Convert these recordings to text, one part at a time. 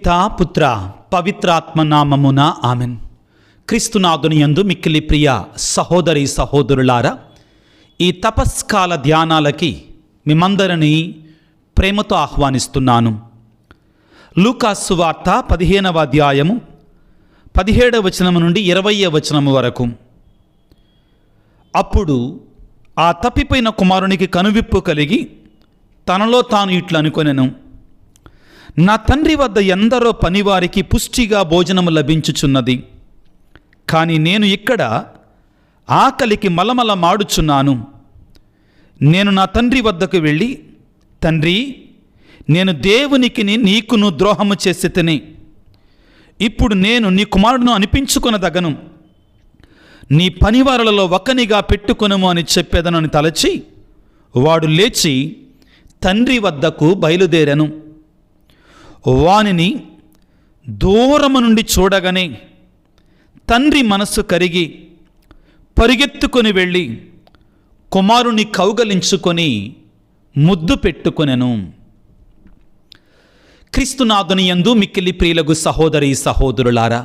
పితా పుత్ర పవిత్రాత్మ నామమున ఆమెన్. క్రీస్తునాథుని యందు మిక్కిలి ప్రియ సహోదరి సహోదరులారా, ఈ తపస్కాల ధ్యానాలకి మిమ్మందరినీ ప్రేమతో ఆహ్వానిస్తున్నాను. లూకాసు సువార్త 15వ అధ్యాయము 17వ వచనము నుండి 20వ వచనము వరకు. అప్పుడు ఆ తప్పిపోయిన కుమారునికి కనువిప్పు కలిగి తనలో తాను ఇట్లు అనుకొనెను, నా తండ్రి వద్ద ఎందరో పనివారికి పుష్టిగా భోజనము లభించుచున్నది, కానీ నేను ఇక్కడ ఆకలికి మలమల మాడుచున్నాను. నేను నా తండ్రి వద్దకు వెళ్ళి, తండ్రి, నేను దేవునికి నీకును ద్రోహము చేసి తిని, ఇప్పుడు నేను నీ కుమారుడును అనిపించుకొనదగను, నీ పనివారులలో ఒకనిగా పెట్టుకొనుము అని చెప్పేదనని తలచి వాడు లేచి తండ్రి వద్దకు బయలుదేరెను. వానిని దూరము నుండి చూడగానే తండ్రి మనస్సు కరిగి పరిగెత్తుకొని వెళ్ళి కుమారుని కౌగలించుకొని ముద్దు పెట్టుకొనెను. క్రీస్తునాథుని యందు మిక్కిలి ప్రియులకు సహోదరి సహోదరులారా,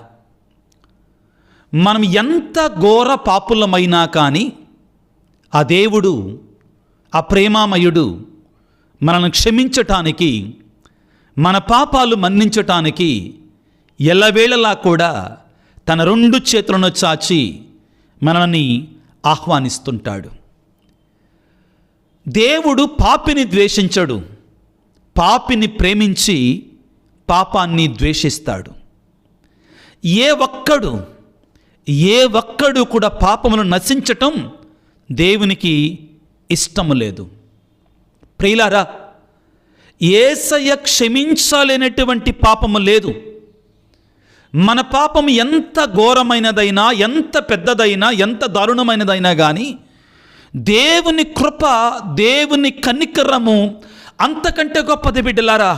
మనం ఎంత ఘోర పాపులమైనా కానీ ఆ దేవుడు, ఆ ప్రేమామయుడు మనల్ని క్షమించటానికి, మన పాపాలు మన్నించటానికి ఎల్లవేళలా కూడా తన 2 చేతులను చాచి మనల్ని ఆహ్వానిస్తుంటాడు. దేవుడు పాపిని ద్వేషించడు, పాపిని ప్రేమించి పాపాన్ని ద్వేషిస్తాడు. ఏ ఒక్కడు కూడా పాపమును నశించటం దేవునికి ఇష్టము లేదు. ప్రియులారా, యేసయ్య క్షమించలేనటువంటి పాపము లేదు. మన పాపము ఎంత ఘోరమైనదైనా, ఎంత పెద్దదైనా, ఎంత దారుణమైనదైనా కానీ దేవుని కృప, దేవుని కనికరము అంతకంటే గొప్పది బిడ్డలారా.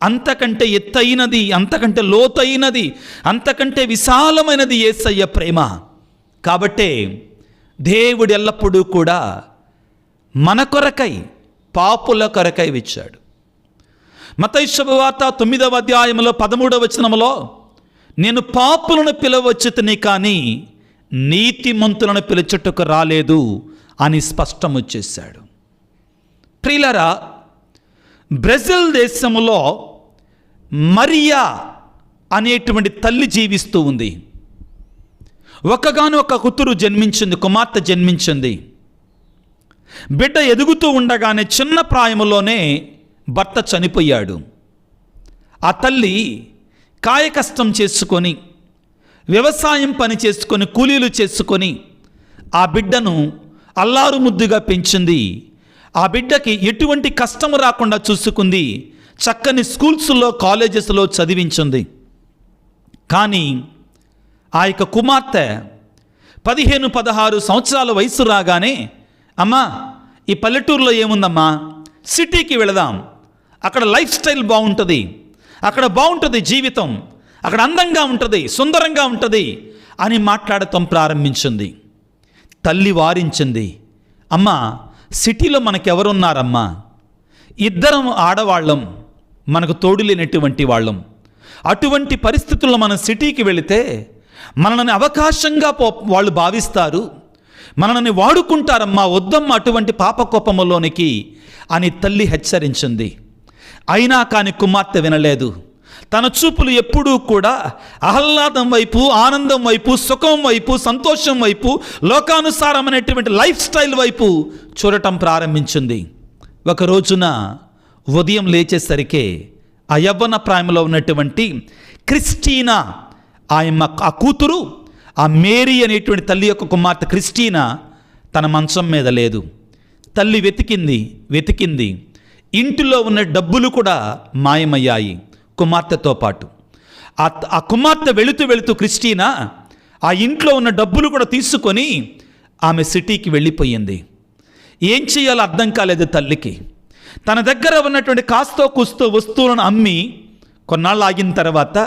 అంతకంటే ఎత్తైనది, అంతకంటే లోతైనది, అంతకంటే విశాలమైనది యేసయ్య ప్రేమ. కాబట్టే దేవుడు ఎల్లప్పుడూ కూడా మన కొరకై, పాపుల కొరకై ఇచ్చాడు. మత్తయి శుభవార్త 9వ అధ్యాయంలో 13వ వచనములో, నేను పాపులను పిలవచ్చుతని కానీ నీతిమంతులను పిలుచుటకు రాలేదు అని స్పష్టము చేశాడు. ప్రియులారా, బ్రెజిల్ దేశంలో మరియా అనేటువంటి తల్లి జీవిస్తూ ఉంది. ఒకగానొక కూతురు జన్మించింది, కుమార్తె జన్మించింది. బిడ్డ ఎదుగుతూ ఉండగానే చిన్న ప్రాయములోనే భర్త చనిపోయాడు. ఆ తల్లి కాయకష్టం చేసుకొని, వ్యవసాయం పని చేసుకొని, కూలీలు చేసుకొని ఆ బిడ్డను అల్లారు ముద్దుగా పెంచింది. ఆ బిడ్డకి ఎటువంటి కష్టం రాకుండా చూసుకుంది. చక్కని స్కూల్స్లో, కాలేజెస్లో చదివించింది. కానీ ఆ యొక్క కుమార్తె 15-16 సంవత్సరాల వయసు రాగానే, అమ్మా, ఈ పల్లెటూరులో ఏముందమ్మా, సిటీకి వెళదాం, అక్కడ లైఫ్ స్టైల్ బాగుంటుంది, అక్కడ బాగుంటుంది జీవితం, అక్కడ అందంగా ఉంటుంది, సుందరంగా ఉంటుంది అని మాట్లాడటం ప్రారంభించింది. తల్లి వారించింది, అమ్మా, సిటీలో మనకెవరున్నారమ్మా, ఇద్దరం ఆడవాళ్ళం, మనకు తోడు లేనటువంటి వాళ్ళం. అటువంటి పరిస్థితుల్లో మనం సిటీకి వెళితే మనల్ని అవకాశంగా వాళ్ళు భావిస్తారు, మనల్ని వాడుకుంటారమ్మా, వద్దమ్మా అటువంటి పాపకోపములోనికి అని తల్లి హెచ్చరించింది. అయినా కానీ కుమార్తె వినలేదు. తన చూపులు ఎప్పుడూ కూడా ఆహ్లాదం వైపు, ఆనందం వైపు, సుఖం వైపు, సంతోషం వైపు, లోకానుసారమైనటువంటి లైఫ్ స్టైల్ వైపు చూడటం ప్రారంభించింది. ఒక రోజున ఉదయం లేచేసరికి ఆ యవ్వన ప్రాయంలో ఉన్నటువంటి క్రిస్టీనా, ఆ కూతురు, ఆ మేరీ అనేటువంటి తల్లి యొక్క కుమార్తె క్రిస్టీనా తన మంచం మీద లేదు. తల్లి వెతికింది. ఇంటిలో ఉన్న డబ్బులు కూడా మాయమయ్యాయి కుమార్తెతో పాటు. ఆ కుమార్తె వెళుతూ క్రిస్టీనా ఆ ఇంట్లో ఉన్న డబ్బులు కూడా తీసుకొని ఆమె సిటీకి వెళ్ళిపోయింది. ఏం చేయాలో అర్థం కాలేదు తల్లికి. తన దగ్గర ఉన్నటువంటి కాస్తో కూస్తో వస్తువులను అమ్మి కొన్నాళ్ళు ఆగిన తర్వాత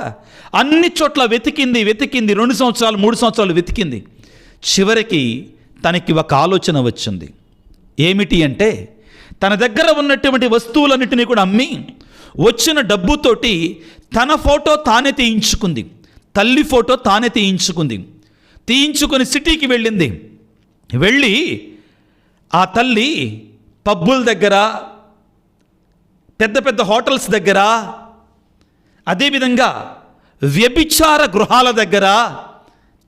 అన్ని చోట్ల వెతికింది. 2 సంవత్సరాలు 3 సంవత్సరాలు వెతికింది. చివరికి తనకి ఒక ఆలోచన వచ్చింది. ఏమిటి అంటే, తన దగ్గర ఉన్నటువంటి వస్తువులన్నిటినీ కూడా అమ్మి వచ్చిన డబ్బుతోటి తన ఫోటో తానే తీయించుకుంది, తల్లి ఫోటో తానే తీయించుకొని సిటీకి వెళ్ళింది. వెళ్ళి ఆ తల్లి పబ్బుల దగ్గర, పెద్ద పెద్ద హోటల్స్ దగ్గర, అదేవిధంగా వ్యభిచార గృహాల దగ్గర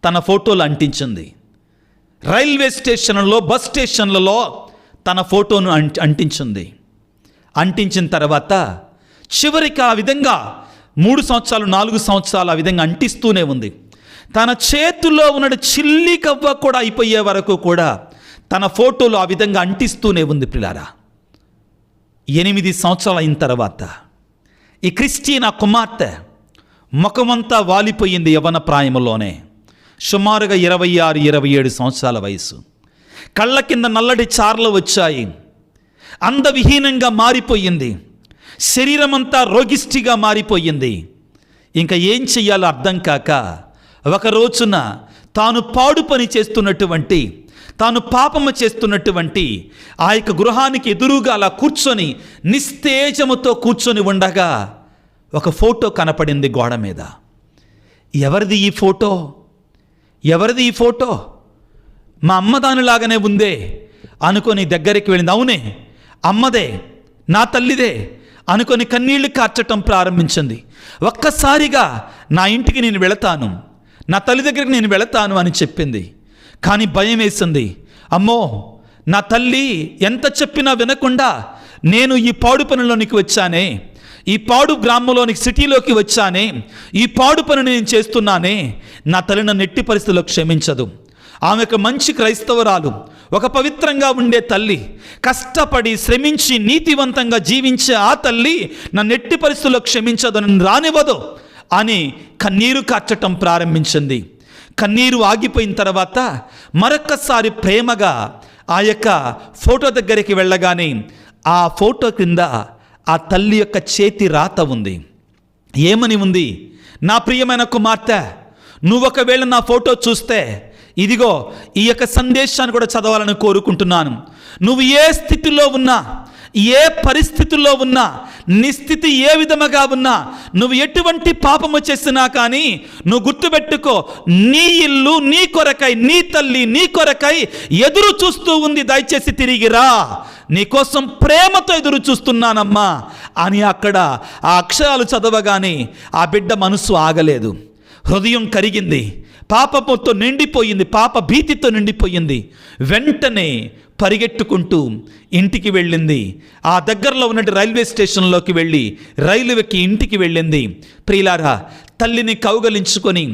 తన ఫోటోలు అంటించింది. రైల్వే స్టేషన్లలో, బస్ స్టేషన్లలో తన ఫోటోను అంటించింది. అంటించిన తర్వాత చివరికి ఆ విధంగా 3 సంవత్సరాలు 4 సంవత్సరాలు ఆ విధంగా అంటిస్తూనే ఉంది. తన చేతుల్లో ఉన్న చిల్లి కవ్వ కూడా అయిపోయే వరకు కూడా తన ఫోటోలు ఆ విధంగా అంటిస్తూనే ఉంది. పిల్లారా, 8 సంవత్సరాలు అయిన తర్వాత ఈ క్రిస్టియన్ కుమార్తె ముఖమంతా వాలిపోయింది. యవ్వన ప్రాయంలోనే, సుమారుగా 26-27 సంవత్సరాల వయసు. కళ్ళ కింద నల్లటి చారలు వచ్చాయి. అందవిహీనంగా మారిపోయింది. శరీరమంతా రోగిష్టిగా మారిపోయింది. ఇంకా ఏం చెయ్యాలో అర్థం కాక ఒక రోజున తాను పాడు పని చేస్తున్నటువంటి, తాను పాపము చేస్తున్నటువంటి ఆ యొక్క గృహానికి ఎదురుగా అలా కూర్చొని నిస్తేజముతో కూర్చొని ఉండగా ఒక ఫోటో కనపడింది గోడ మీద. ఎవరిది ఈ ఫోటో? ఎవరిది ఈ ఫోటో? మా అమ్మ దానిలాగానే ఉందే అనుకొని దగ్గరికి వెళ్ళింది. అవునే, అమ్మదే, నా తల్లిదే అనుకొని కన్నీళ్లు కార్చటం ప్రారంభించింది. ఒక్కసారిగా నా ఇంటికి నేను వెళతాను, నా తల్లి దగ్గరికి నేను వెళతాను అని చెప్పింది. కానీ భయం వేసింది. అమ్మో, నా తల్లి ఎంత చెప్పినా వినకుండా నేను ఈ పాడు పనిలోనికి వచ్చానే, ఈ పాడు గ్రామంలోనికి, సిటీలోకి వచ్చానే, ఈ పాడు పని నేను చేస్తున్నానే, నా తల్లి నన్ను ఎట్టి పరిస్థితుల్లో క్షమించదు. ఆమె ఒక మంచి క్రైస్తవరాలు, ఒక పవిత్రంగా ఉండే తల్లి, కష్టపడి శ్రమించి నీతివంతంగా జీవించే ఆ తల్లి నన్ను ఎట్టి పరిస్థితుల్లో క్షమించదు, నన్ను రానివ్వదు అని కన్నీరు కార్చటం ప్రారంభించింది. కన్నీరు ఆగిపోయిన తర్వాత మరొక్కసారి ప్రేమగా ఆ యొక్క ఫోటో దగ్గరికి వెళ్ళగానే ఆ ఫోటో కింద ఆ తల్లి యొక్క చేతి రాత ఉంది. ఏమని ఉంది? నా ప్రియమైన కుమార్తె, నువ్వు ఒకవేళ నా ఫోటో చూస్తే ఇదిగో ఈ యొక్క సందేశాన్ని కూడా చదవాలని కోరుకుంటున్నాను. నువ్వు ఏ స్థితిలో ఉన్నా, ఏ పరిస్థితుల్లో ఉన్నా, నీ స్థితి ఏ విధముగా ఉన్నా, నువ్వు ఎటువంటి పాపము చేసినా కానీ నువ్వు గుర్తుపెట్టుకో, నీ ఇల్లు నీ కొరకై, నీ తల్లి నీ కొరకై ఎదురు చూస్తూ ఉంది. దయచేసి తిరిగిరా, నీకోసం ప్రేమతో ఎదురు చూస్తున్నానమ్మా అని అక్కడ ఆ అక్షరాలు చదవగానే ఆ బిడ్డ మనసు ఆగలేదు. హృదయం కరిగింది, పాపముతో నిండిపోయింది, పాప భీతితో నిండిపోయింది. వెంటనే పరిగెట్టుకుంటూ ఇంటికి వెళ్ళింది. ఆ దగ్గరలో ఉన్నట్టు రైల్వే స్టేషన్లోకి వెళ్ళి రైలు ఎక్కి ఇంటికి వెళ్ళింది. ప్రియులారా, తల్లిని కౌగలించుకొని,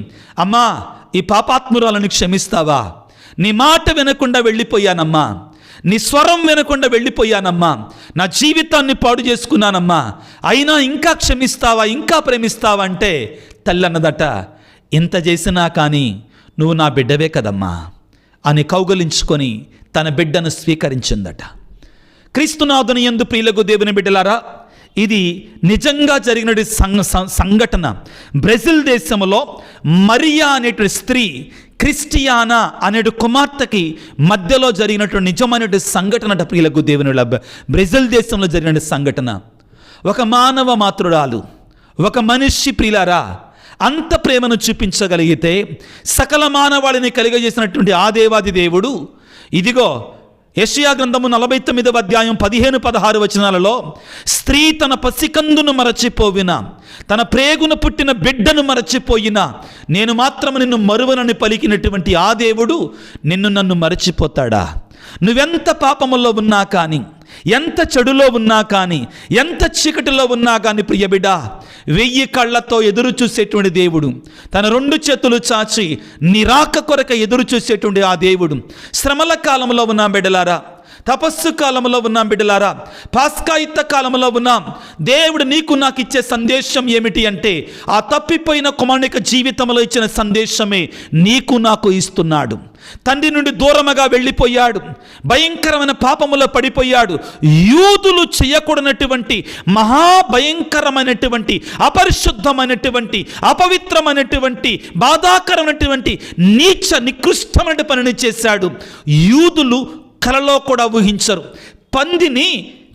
అమ్మా, ఈ పాపాత్మురాలను క్షమిస్తావా? నీ మాట వినకుండా వెళ్ళిపోయానమ్మా, నీ స్వరం వినకుండా వెళ్ళిపోయానమ్మా, నా జీవితాన్ని పాడు చేసుకున్నానమ్మా, అయినా ఇంకా క్షమిస్తావా, ఇంకా ప్రేమిస్తావా అంటే తల్లి అన్నదట, ఇంత చేసినా కానీ నువ్వు నా బిడ్డవే కదమ్మా అని కౌగలించుకొని తన బిడ్డను స్వీకరించిందట. క్రీస్తునాథుని యందు ప్రియులకు దేవుని బిడ్డలారా, ఇది నిజంగా జరిగిన సంఘటన. బ్రెజిల్ దేశంలో మరియా అనేటువంటి స్త్రీ, క్రిస్టియానా అనే కుమార్తెకి మధ్యలో జరిగినటువంటి నిజమైనటువంటి సంఘటన ప్రియులకు దేవుని. బ్రెజిల్ దేశంలో జరిగిన సంఘటన. ఒక మానవ మాతృరాలు, ఒక మనిషి ప్రియులారా, అంత ప్రేమను చూపించగలిగితే సకల మానవాళిని కలిగజేసినటువంటి ఆ దేవాది దేవుడు, ఇదిగో యెషయా గ్రంథము 49వ అధ్యాయం 15-16 వచనాలలో, స్త్రీ తన పసికందును మరచిపోయినా, తన ప్రేగును పుట్టిన బిడ్డను మరచిపోయినా, నేను మాత్రం నిన్ను మరువనని పలికినటువంటి ఆ దేవుడు నన్ను మరచిపోతాడా? నువ్వెంత పాపములో ఉన్నా కానీ, ఎంత చెడులో ఉన్నా కానీ, ఎంత చీకటిలో ఉన్నా కానీ ప్రియబిడ్డ, 1000 కళ్ళతో ఎదురు చూసేటువంటి దేవుడు, తన 2 చేతులు చాచి నిరాక కొరక ఎదురు చూసేటువంటి ఆ దేవుడు, శ్రమల కాలంలో ఉన్నాం బిడ్డలారా, తపస్సు కాలంలో ఉన్నాం బిడ్డలారా, పాస్కాయుత కాలంలో ఉన్నాం. దేవుడు నీకు నాకు ఇచ్చే సందేశం ఏమిటి అంటే, ఆ తప్పిపోయిన కుమారుని జీవితంలో ఇచ్చిన సందేశమే నీకు నాకు ఇస్తున్నాడు. తండ్రి నుండి దూరముగా వెళ్ళిపోయాడు, భయంకరమైన పాపములో పడిపోయాడు. యూదులు చేయకూడనటువంటి మహాభయంకరమైనటువంటి, అపరిశుద్ధమైనటువంటి, అపవిత్రమైనటువంటి, బాధాకరమైనటువంటి, నీచ నికృష్టమైన పనిని చేశాడు. యూదులు కలలో కూడా ఊహించరు. పందిని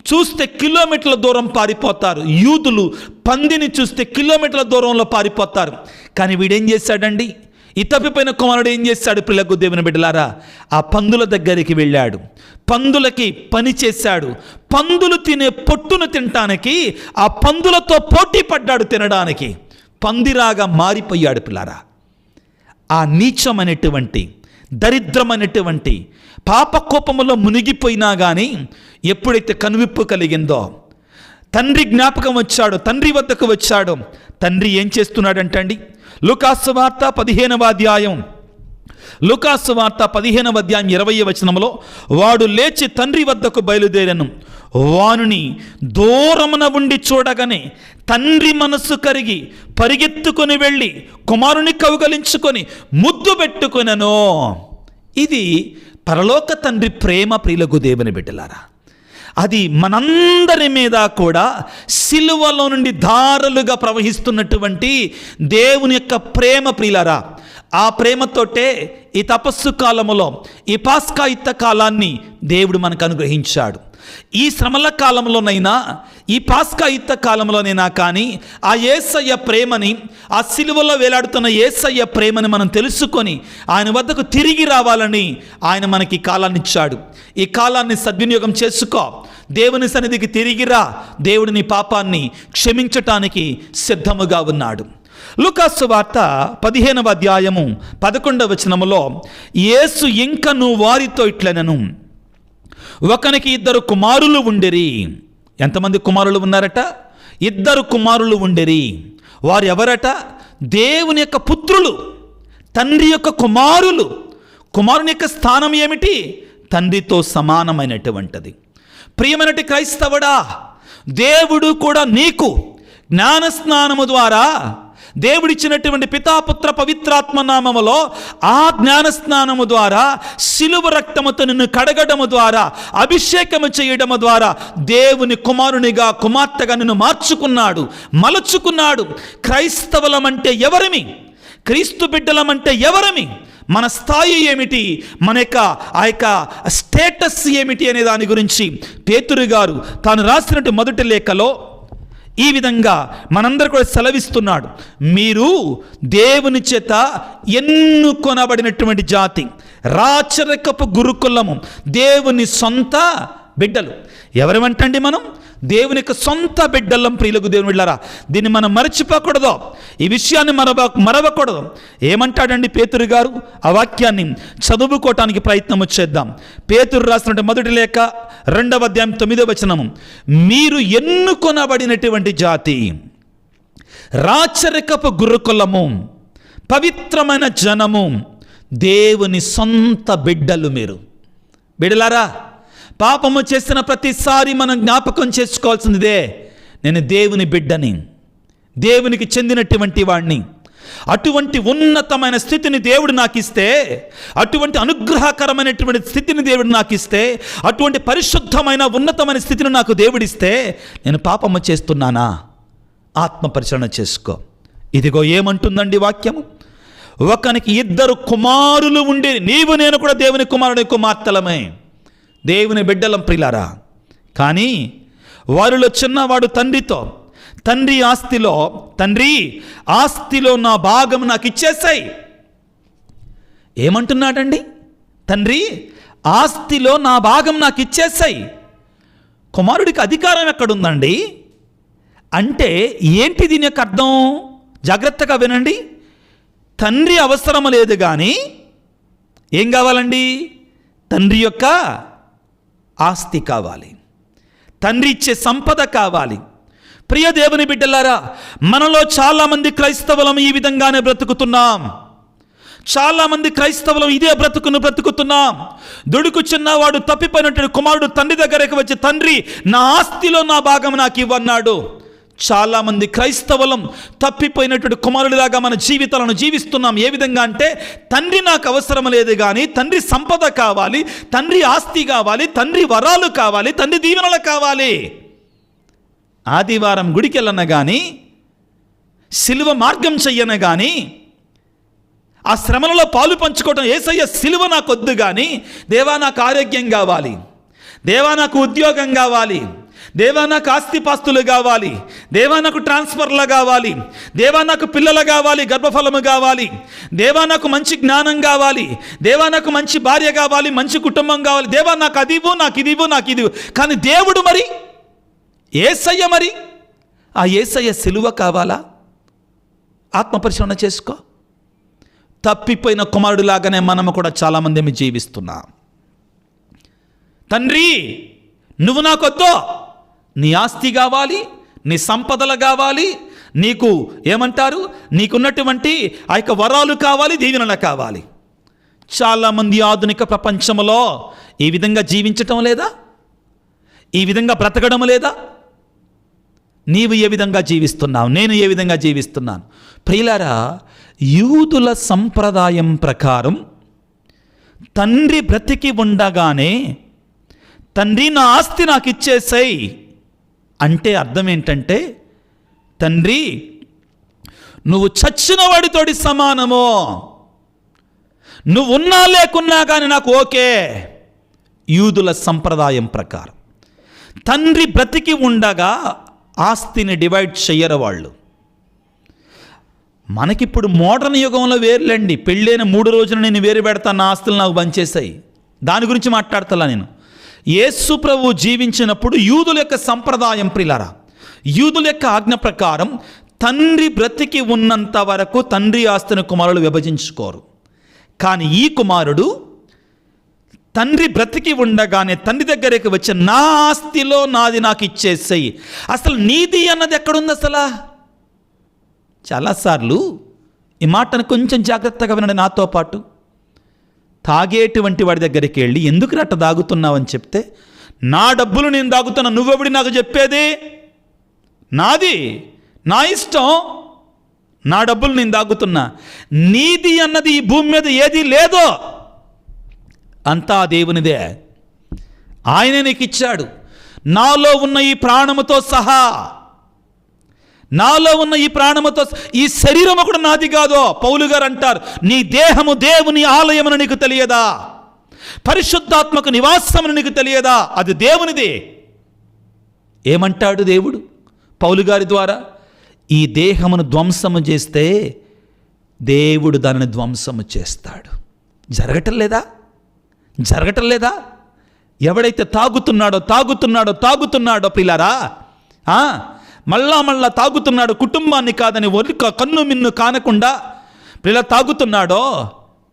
చూస్తే కిలోమీటర్ల దూరం పారిపోతారు. యూదులు పందిని చూస్తే కిలోమీటర్ల దూరంలో పారిపోతారు. కానీ వీడేం చేశాడండి? ఈ తప్పిపోయిన కుమారుడు ఏం చేశాడు? పిల్లకు దేవుని బిడ్డలారా, ఆ పందుల దగ్గరికి వెళ్ళాడు, పందులకి పని చేశాడు, పందులు తినే పొట్టును తినటానికి ఆ పందులతో పోటీ పడ్డాడు తినడానికి. పందిరాగా మారిపోయాడు పిల్లారా. ఆ నీచమైనటువంటి దరిద్రమైనటువంటి పాపకోపములో మునిగిపోయినా కానీ ఎప్పుడైతే కనువిప్పు కలిగిందో, తండ్రి జ్ఞాపకం వచ్చాడో, తండ్రి వద్దకు వచ్చాడో, తండ్రి ఏం చేస్తున్నాడంటే అండి, లూకాసు వార్త 15వ అధ్యాయం 20వ వచనంలో, వాడు లేచి తండ్రి వద్దకు బయలుదేరను, వానుని దూరమున ఉండి చూడగానే తండ్రి మనస్సు కరిగి పరిగెత్తుకొని వెళ్ళి కుమారుని కౌగలించుకొని ముద్దు పెట్టుకొనెను. ఇది పరలోక తండ్రి ప్రేమ. ప్రియులకు దేవుని బిడ్డలారా, అది మనందరి మీద కూడా సిలువలో నుండి ధారలుగా ప్రవహిస్తున్నటువంటి దేవుని యొక్క ప్రేమ. ప్రియులారా, ఆ ప్రేమతోటే ఈ తపస్సు కాలములో, ఈ పాస్కా యుద్ధ కాలాన్ని దేవుడు మనకు అనుగ్రహించాడు. ఈ శ్రమల కాలంలోనైనా, ఈ పాస్కా యుద్ధ కాలంలోనైనా కానీ ఆ యేసయ్య ప్రేమని, ఆ సిలువలో వేలాడుతున్న యేసయ్య ప్రేమని మనం తెలుసుకొని ఆయన వద్దకు తిరిగి రావాలని ఆయన మనకి కాలాన్ని ఇచ్చాడు. ఈ కాలాన్ని సద్వినియోగం చేసుకో, దేవుని సన్నిధికి తిరిగిరా, దేవుడు నీ పాపాన్ని క్షమించటానికి సిద్ధముగా ఉన్నాడు. లూకాసు వార్త 15వ అధ్యాయము 11వ వచనములో, యేసు ఇంకను వారితో ఇట్లనెను, ఒకనికి 2 కుమారులు ఉండిరి. ఎంతమంది కుమారులు ఉన్నారట? 2 కుమారులు ఉండిరి. వారు ఎవరట? దేవుని యొక్క పుత్రులు, తండ్రి యొక్క కుమారులు. కుమారుని యొక్క స్థానం ఏమిటి? తండ్రితో సమానమైనటువంటిది. ప్రియమైనటి క్రైస్తవుడా, దేవుడు కూడా నీకు జ్ఞానస్నానము ద్వారా, దేవుడిచ్చినటువంటి పితాపుత్ర పవిత్రాత్మ నామములో ఆ జ్ఞానస్నానము ద్వారా, శిలువ రక్తముతో నిన్ను కడగడము ద్వారా, అభిషేకము చేయడము ద్వారా దేవుని కుమారునిగా, కుమార్తెగా నిన్ను మార్చుకున్నాడు, మలుచుకున్నాడు. క్రైస్తవులమంటే ఎవరిమి? క్రీస్తు బిడ్డలమంటే ఎవరిమి? మన స్థాయి ఏమిటి? మన యొక్క ఆ యొక్క స్టేటస్ ఏమిటి అనే దాని గురించి పేతురు గారు తాను రాసినట్టు మొదటి లేఖలో ఈ విధంగా మనందరూ కూడా సెలవిస్తున్నాడు. మీరు దేవుని చేత ఎన్నుకొనబడినటువంటి జాతి, రాచరికపు గురుకులము, దేవుని సొంత బిడ్డలు. ఎవరమంటండి మనం? దేవుని యొక్క సొంత బిడ్డలం. ప్రియులకు దేవుని బిడ్డలారా, దీన్ని మనం మరచిపోకూడదు, ఈ విషయాన్ని మరవకూడదు. ఏమంటాడండి పేతురు గారు? ఆ వాక్యాన్ని చదువుకోవటానికి ప్రయత్నం చేద్దాం. పేతురు రాసినటువంటి మొదటి లేఖ 2వ అధ్యాయం 9వ వచనము, మీరు ఎన్నుకొనబడినటువంటి జాతి, రాచరికపు గురుకులము, పవిత్రమైన జనము, దేవుని సొంత బిడ్డలు. మీరు బిడ్డలారా, పాపము చేసిన ప్రతిసారి మనం జ్ఞాపకం చేసుకోవాల్సిందే, నేను దేవుని బిడ్డని, దేవునికి చెందినటువంటి వాడిని. అటువంటి ఉన్నతమైన స్థితిని దేవుడు నాకు ఇస్తే, అటువంటి అనుగ్రహకరమైనటువంటి స్థితిని దేవుడు నాకు ఇస్తే, అటువంటి పరిశుద్ధమైన ఉన్నతమైన స్థితిని నాకు దేవుడిస్తే, నేను పాపము చేస్తున్నానా? ఆత్మ పరిశీలన చేసుకో. ఇదిగో ఏమంటుందండి వాక్యము, ఒకనికి 2 కుమారులు ఉండి, నీవు నేను కూడా దేవుని కుమారుని కుమార్తెలమే, దేవుని బిడ్డలం ప్రియులారా. కానీ వారిలో చిన్నవాడు తండ్రితో, తండ్రి ఆస్తిలో నా భాగం నాకు ఇచ్చేసాయి. ఏమంటున్నాడండి? తండ్రి ఆస్తిలో నా భాగం నాకు ఇచ్చేసాయి. కుమారుడికి అధికారం ఎక్కడుందండి? అంటే ఏంటి దీని యొక్క అర్థం? జాగ్రత్తగా వినండి. తండ్రి అవసరం లేదు, కానీ ఏం కావాలండి? తండ్రి యొక్క ఆస్తి కావాలి, తండ్రి ఇచ్చే సంపద కావాలి. ప్రియ దేవుని బిడ్డలారా, మనలో చాలామంది క్రైస్తవులం ఈ విధంగానే బ్రతుకుతున్నాం. చాలామంది క్రైస్తవులం ఇదే బ్రతుకుతున్నాం. దుడుకు చిన్నవాడు, తప్పిపోయినటువంటి కుమారుడు తండ్రి దగ్గరకు వచ్చి, తండ్రి నా ఆస్తిలో నా భాగం నాకు ఇవ్వన్నాడు. చాలామంది క్రైస్తవులం తప్పిపోయినటువంటి కుమారుడిలాగా మన జీవితాలను జీవిస్తున్నాం. ఏ విధంగా అంటే, తండ్రి నాకు అవసరం లేదు, కానీ తండ్రి సంపద కావాలి, తండ్రి ఆస్తి కావాలి, తండ్రి వరాలు కావాలి, తండ్రి దీవెనలు కావాలి. ఆదివారం గుడికి వెళ్ళన కానీ, సిలువ మార్గం చెయ్యన కానీ, ఆ శ్రమలలో పాలు పంచుకోవటం, యేసయ్య సిలువ నాకొద్దు, కానీ దేవా నాకు ఆరోగ్యం కావాలి, దేవా నాకు ఉద్యోగం కావాలి, దేవా నాకు ఆస్తిపాస్తులు కావాలి, దేవా నాకు ట్రాన్స్ఫర్లు కావాలి, దేవా నాకు పిల్లలు కావాలి, గర్భఫలము కావాలి, దేవా నాకు మంచి జ్ఞానం కావాలి, దేవా నాకు మంచి భార్య కావాలి, మంచి కుటుంబం కావాలి, దేవా నాకు అదివ్వు, నాకు ఇదివ్వు, నాకు ఇది. కానీ దేవుడు మరి, యేసయ్య మరి, ఆ యేసయ్య సిలువ కావాలా? ఆత్మపరిశీలన చేసుకో. తప్పిపోయిన కుమారుడిలాగానే మనము కూడా చాలామంది జీవిస్తున్నాం. తండ్రి నువ్వు నాకొద్దు, నీ ఆస్తి కావాలి, నీ సంపదలు కావాలి, నీకు ఏమంటారు, నీకున్నటువంటి ఆ యొక్క వరాలు కావాలి, దీవెనలు కావాలి. చాలామంది ఆధునిక ప్రపంచంలో ఈ విధంగా జీవించటం లేదా? ఈ విధంగా బ్రతకడం లేదా? నీవు ఏ విధంగా జీవిస్తున్నావు? నేను ఏ విధంగా జీవిస్తున్నాను? ప్రియులారా, యూదుల సంప్రదాయం ప్రకారం తండ్రి బ్రతికి ఉండగానే తండ్రి నా ఆస్తి నాకు ఇచ్చేసాయి అంటే అర్థం ఏంటంటే, తండ్రి నువ్వు చచ్చిన వాడితోటి సమానము, నువ్వు ఉన్నా లేకున్నా కానీ నాకు ఓకే. యూదుల సంప్రదాయం ప్రకారం తండ్రి బ్రతికి ఉండగా ఆస్తిని డివైడ్ చెయ్యరు వాళ్ళు. మనకిప్పుడు మోడర్న్ యుగంలో వేర్లేండి. పెళ్ళైన 3 రోజులు నేను వేరు పెడతాను, నా ఆస్తులు నాకు బంచేసాయి. దాని గురించి మాట్లాడతలా నేను. యేసు ప్రభు జీవించినప్పుడు యూదుల యొక్క సంప్రదాయం, ప్రియులారా, యూదుల యొక్క ఆజ్ఞ ప్రకారం తండ్రి బ్రతికి ఉన్నంత వరకు తండ్రి ఆస్తిని కుమారులు విభజించుకోరు. కానీ ఈ కుమారుడు తండ్రి బ్రతికి ఉండగానే తండ్రి దగ్గరికి వచ్చి నా ఆస్తిలో నాది నాకు ఇచ్చేసేయి. అసలు నీది అన్నది ఎక్కడుంది అసలు? చాలాసార్లు ఈ మాటను కొంచెం జాగ్రత్తగా వినండి నాతో పాటు. తాగేటువంటి వాడి దగ్గరికి వెళ్ళి ఎందుకు రట్ట దాగుతున్నావు అని చెప్తే, నా డబ్బులు నేను దాగుతున్నా, నువ్వెవడి నాకు చెప్పేది? నాది, నా ఇష్టం, నా డబ్బులు నేను దాగుతున్నా. నీది అన్నది ఈ భూమి మీద ఏది లేదో అంతా దేవునిదే. ఆయనే నీకు ఇచ్చాడు. నాలో ఉన్న ఈ ప్రాణముతో సహా, నాలో ఉన్న ఈ ప్రాణముతో, ఈ శరీరము కూడా నాది కాదో. పౌలు గారు అంటారు, నీ దేహము దేవుని ఆలయమని నీకు తెలియదా? పరిశుద్ధాత్మకు నివాసమని నీకు తెలియదా? అది దేవునిది. ఏమంటాడు దేవుడు పౌలు గారి ద్వారా? ఈ దేహమును ధ్వంసము చేస్తే దేవుడు దానిని ధ్వంసము చేస్తాడు. జరగటం లేదా? జరగటం లేదా? ఎవడైతే తాగుతున్నాడో ప్రియులారా, మళ్ళా తాగుతున్నాడు, కుటుంబాన్ని కాదని కన్ను మిన్ను కానకుండా పిల్ల తాగుతున్నాడో,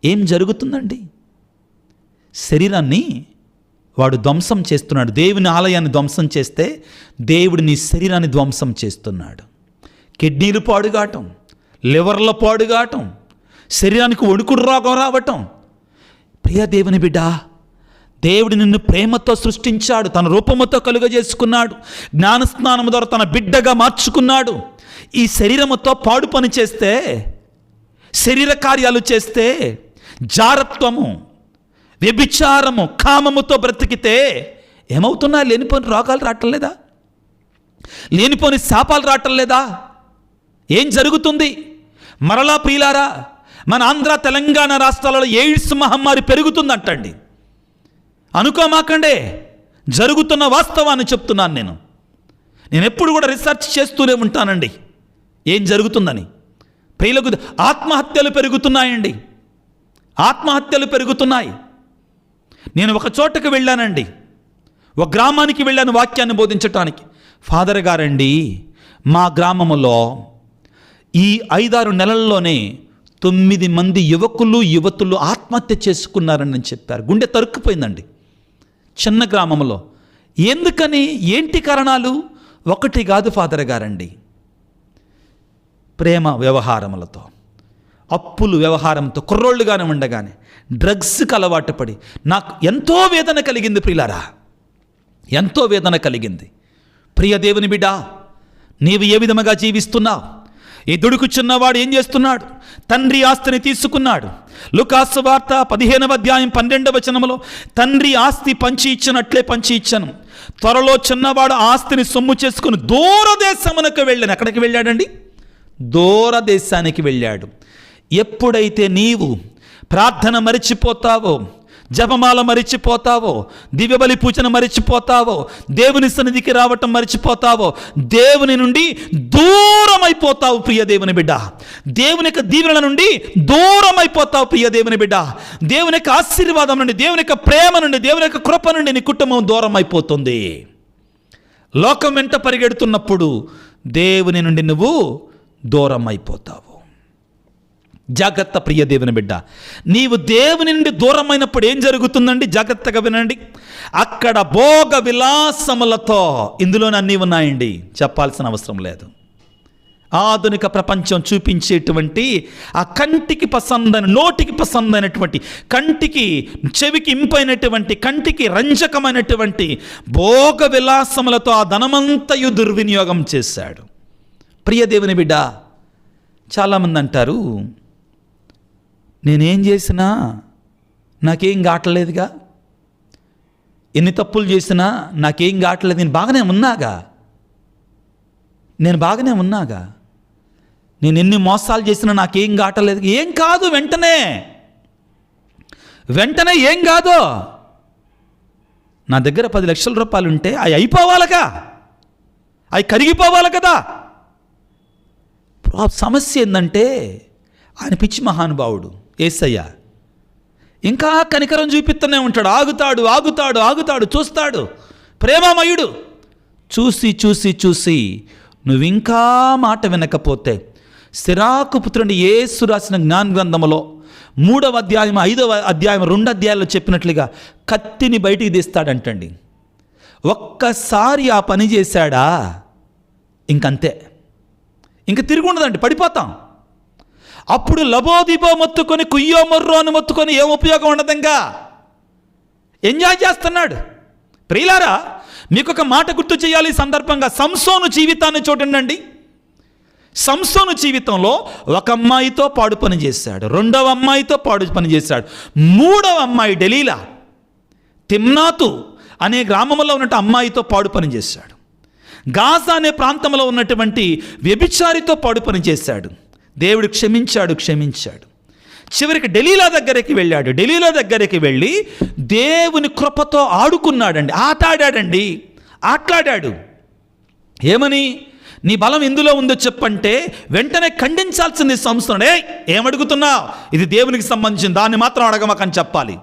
ఏం జరుగుతుందండి? శరీరాన్ని వాడు ధ్వంసం చేస్తున్నాడు. దేవుని ఆలయాన్ని ధ్వంసం చేస్తే దేవుడు నీ శరీరాన్ని ధ్వంసం చేస్తున్నాడు. కిడ్నీలు పాడుగాటం, లివర్ల పాడుగాటం, శరీరానికి వణుకుడు రోగం రావటం. ప్రియ దేవుని బిడ్డ, దేవుడు నిన్ను ప్రేమతో సృష్టించాడు, తన రూపముతో కలుగజేసుకున్నాడు, జ్ఞానస్నానము ద్వారా తన బిడ్డగా మార్చుకున్నాడు. ఈ శరీరముతో పాడు పని చేస్తే, శరీర కార్యాలు చేస్తే, జారత్వము, వ్యభిచారము, కామముతో బ్రతికితే ఏమవుతున్నా? లేనిపోని రోగాలు రావటం లేదా? లేనిపోని శాపాలు రావటం లేదా? ఏం జరుగుతుంది? మరలా ప్రియులారా, మన ఆంధ్ర తెలంగాణ రాష్ట్రాలలో ఎయిడ్స్ మహమ్మారి పెరుగుతుందంటండి. అనుకోమాకండే, జరుగుతున్న వాస్తవాన్ని చెప్తున్నాను నేను ఎప్పుడు కూడా రీసెర్చ్ చేస్తూనే ఉంటానండి ఏం జరుగుతుందని. ప్రియులకు ఆత్మహత్యలు పెరుగుతున్నాయండి, ఆత్మహత్యలు పెరుగుతున్నాయి. నేను ఒక చోటకు వెళ్ళానండి, ఒక గ్రామానికి వెళ్ళాను వాక్యాన్ని బోధించటానికి. ఫాదర్ గారండి, మా గ్రామంలో ఈ 5-6 నెలల్లోనే 9 మంది యువతులు ఆత్మహత్య చేసుకున్నారని చెప్పారు. గుండె తరుక్కుపోయిందండి. చిన్న గ్రామంలో. ఎందుకని? ఏంటి కారణాలు? ఒకటి కాదు ఫాదర్ గారండి, ప్రేమ వ్యవహారములతో, అప్పులు వ్యవహారంతో, కుర్రోళ్ళుగానే ఉండగానే డ్రగ్స్కి అలవాటు పడి నాకు ఎంతో వేదన కలిగింది ప్రియులారా, ఎంతో వేదన కలిగింది. ప్రియ దేవుని బిడ్డ, నీవు ఏ విధముగా జీవిస్తున్నావు? ఈ దుడుకు చిన్నవాడు ఏం చేస్తున్నాడు? తండ్రి ఆస్తిని తీసుకున్నాడు. లూకాసు వార్త 15వ అధ్యాయం 12వ వచనములో, తండ్రి ఆస్తి పంచి ఇచ్చినట్లే పంచి ఇచ్చను. త్వరలో చిన్నవాడు ఆస్తిని సొమ్ము చేసుకుని దూరదేశమునకు వెళ్ళాను. ఎక్కడికి వెళ్ళాడండి? దూరదేశానికి వెళ్ళాడు. ఎప్పుడైతే నీవు ప్రార్థన మరిచిపోతావో, జపమాల మరిచిపోతావో, దివ్యబలి పూజను మరిచిపోతావో, దేవుని సన్నిధికి రావటం మరిచిపోతావో, దేవుని నుండి దూరం అయిపోతావు ప్రియ దేవుని బిడ్డ. దేవుని యొక్క దీవెనల నుండి దూరం అయిపోతావు ప్రియ దేవుని బిడ్డ. దేవుని యొక్క ఆశీర్వాదం నుండి, దేవుని యొక్క ప్రేమ నుండి, దేవుని యొక్క కృప నుండి నీ కుటుంబం దూరం అయిపోతుంది. లోకం వెంట పరిగెడుతున్నప్పుడు దేవుని నుండి నువ్వు దూరం అయిపోతావు. జాగ్రత్త ప్రియ దేవుని బిడ్డ. నీవు దేవుని నుండి దూరమైనప్పుడు ఏం జరుగుతుందండి? జాగ్రత్తగా వినండి. అక్కడ భోగ విలాసములతో, ఇందులోనే అన్నీ ఉన్నాయండి, చెప్పాల్సిన అవసరం లేదు. ఆధునిక ప్రపంచం చూపించేటువంటి ఆ కంటికి పసందైన, నోటికి పసందైనటువంటి, కంటికి చెవికి ఇంపైనటువంటి, కంటికి రంజకమైనటువంటి భోగ విలాసములతో ఆ ధనమంతయు దుర్వినియోగం చేశాడు. ప్రియ దేవుని బిడ్డ, చాలామంది అంటారు, నేనేం చేసినా నాకేం కావట్లేదుగా, ఎన్ని తప్పులు చేసినా నాకేం కావట్లేదు, నేను బాగానే ఉన్నాగా, నేను ఎన్ని మోసాలు చేసినా నాకేం కావట్లేదు. ఏం కాదు, వెంటనే ఏం కాదు. నా దగ్గర 10 లక్షల రూపాయలు ఉంటే అవి అయిపోవాలిగా, అవి కరిగిపోవాలి కదా. సమస్య ఏంటంటే ఆయన పిచ్చి మహానుభావుడు యేసయ్య ఇంకా కనికరం చూపిస్తూనే ఉంటాడు. ఆగుతాడు, చూస్తాడు, ప్రేమమయుడు. చూసి నువ్వింకా మాట వినకపోతే, సిరాకు పుత్రుని యేసు రాసిన జ్ఞాన గ్రంథములో 3వ అధ్యాయం 5వ అధ్యాయం 2 అధ్యాయాల్లో చెప్పినట్లుగా కత్తిని బయటికి తీస్తాడంటండి. ఒక్కసారి ఆ పని చేశాడా ఇంకంతే, ఇంక తిరిగి ఉండదండి, పడిపోతాం. అప్పుడు లబోదిబో మొత్తుకొని, కుయ్యో మొర్రో అని మొత్తుకొని ఏం ఉపయోగం ఉండదంగా. ఎంజాయ్ చేస్తున్నాడు. ప్రియులారా, మీకు ఒక మాట గుర్తు చేయాలి ఈ సందర్భంగా. సంసోను జీవితాన్ని చూడండి. సంసోను జీవితంలో ఒక అమ్మాయితో పాడు పని చేశాడు, 2వ అమ్మాయితో పాడు పని చేశాడు, 3వ అమ్మాయి డెలీలా, తిమ్నాతు అనే గ్రామంలో ఉన్నట్టు అమ్మాయితో పాడు పని చేశాడు. గాజా అనే ప్రాంతంలో ఉన్నటువంటి వ్యభిచారితో పాడు పని చేశాడు. దేవుడు క్షమించాడు. చివరికి డెలీలా దగ్గరికి వెళ్ళాడు. డెలీలా దగ్గరికి వెళ్ళి దేవుని కృపతో ఆడుకున్నాడండి, ఆటలాడాడు. ఏమని? నీ బలం ఎందులో ఉందో చెప్పంటే వెంటనే ఖండించాల్సింది సంస్థనే. ఏమడుగుతున్నావు? ఇది దేవునికి సంబంధించింది, దాన్ని మాత్రం అడగమకని చెప్పాలి.